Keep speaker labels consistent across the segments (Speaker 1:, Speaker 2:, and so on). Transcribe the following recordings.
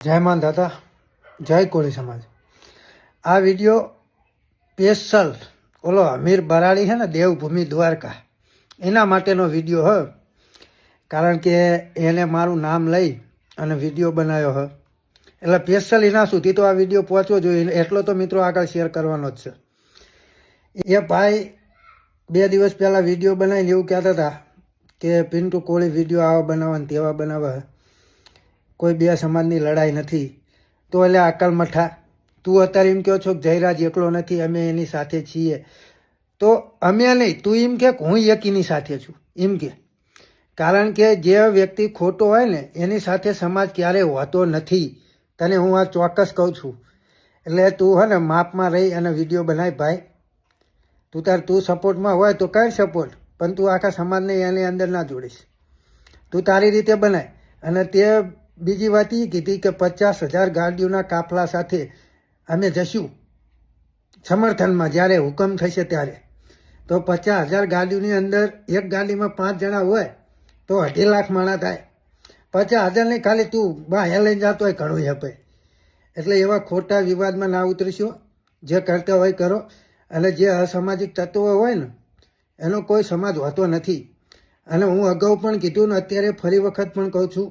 Speaker 1: જય માન દાતા, જય કોળી સમાજ। આ વિડીયો સ્પેશિયલ ઓલો અમીર બરાડી છે ને, દેવભૂમિ દ્વારકા, એના માટેનો વિડીયો હ। કારણ કે એને મારું નામ લઈ અને વિડીયો બનાવ્યો હ, એટલે સ્પેશિયલ એના સુધી તો આ વિડીયો પહોંચવો જોઈએ, એટલો તો મિત્રો આગળ શેર કરવાનો જ છે। એ ભાઈ 2 દિવસ પહેલાં વિડીયો બનાવીને એવું કહેતા હતા કે પિન્ટુ કોળી વિડીયો આવા બનાવવા તેવા બનાવે, કોઈ બે સમાજની લડાઈ નથી। તો એટલે અકલ મઠા, તું અત્યારે એમ કહો છો કે જયરાજ એકલો નથી, અમે એની સાથે છીએ। તો અમે નહીં, તું એમ કે હું એકીની સાથે છું એમ કે। કારણ કે જે વ્યક્તિ ખોટો હોય ને એની સાથે સમાજ ક્યારેય હોતો નથી, તને હું આ ચોક્કસ કહું છું। એટલે તું હે ને માપમાં રહી અને વિડીયો બનાય ભાઈ। તું સપોર્ટમાં હોય તો કઈ સપોર્ટ, પણ તું આખા સમાજને એની અંદર ના જોડીશ। તું તારી રીતે બનાય। અને તે બીજી વાત એ કીધી કે 50,000 ગાડીઓના કાફલા સાથે અમે જશું સમર્થનમાં, જ્યારે હુકમ થશે ત્યારે। તો 50,000 ગાડીઓની અંદર એક ગાડીમાં 5 જણા હોય તો 2.5 લાખ માણસ થાય। 50,000 નહીં, ખાલી તું બાહે લઈને જતો હોય ઘણું હપે। એટલે એવા ખોટા વિવાદમાં ના ઉતરશો, જે કરતા હોય કરો। અને જે અસામાજિક તત્વો હોય ને એનો કોઈ સમાજ હોતો નથી। અને હું અગાઉ પણ કીધું ને અત્યારે ફરી વખત પણ કહું છું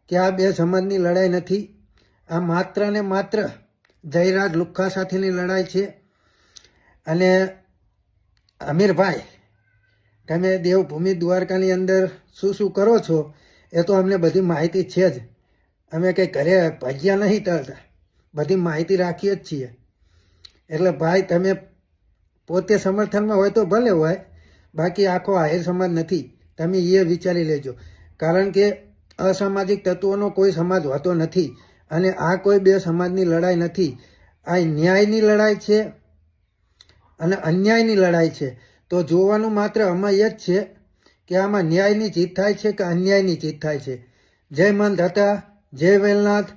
Speaker 1: કે આ બે સમાજની લડાઈ નથી, આ માત્ર ને માત્ર જયરાજ લુખ્ખા સાથેની લડાઈ છે। અને અમીરભાઈ, તમે દેવભૂમિ દ્વારકાની અંદર શું શું કરો છો એ તો અમને બધી માહિતી છે જ। અમે કંઈ ઘરે ભજ્યા નહીં તરતા, બધી માહિતી રાખીએ જ છીએ। એટલે ભાઈ તમે પોતે સમર્થનમાં હોય તો ભલે હોય, બાકી આખો આહિર સમાજ નથી, તમે એ વિચારી લેજો। કારણ કે અસામાજિક તત્વોનો કોઈ સમાજ હોતો નથી, અને આ કોઈ બે સમાજની લડાઈ નથી, આ ન્યાયની લડાઈ છે અને અન્યાયની લડાઈ છે। તો જોવાનું માત્ર આમાં એ જ છે કે આમાં ન્યાયની જીત થાય છે કે અન્યાયની જીત થાય છે। જય માન દાતા, જય વેલનાથ।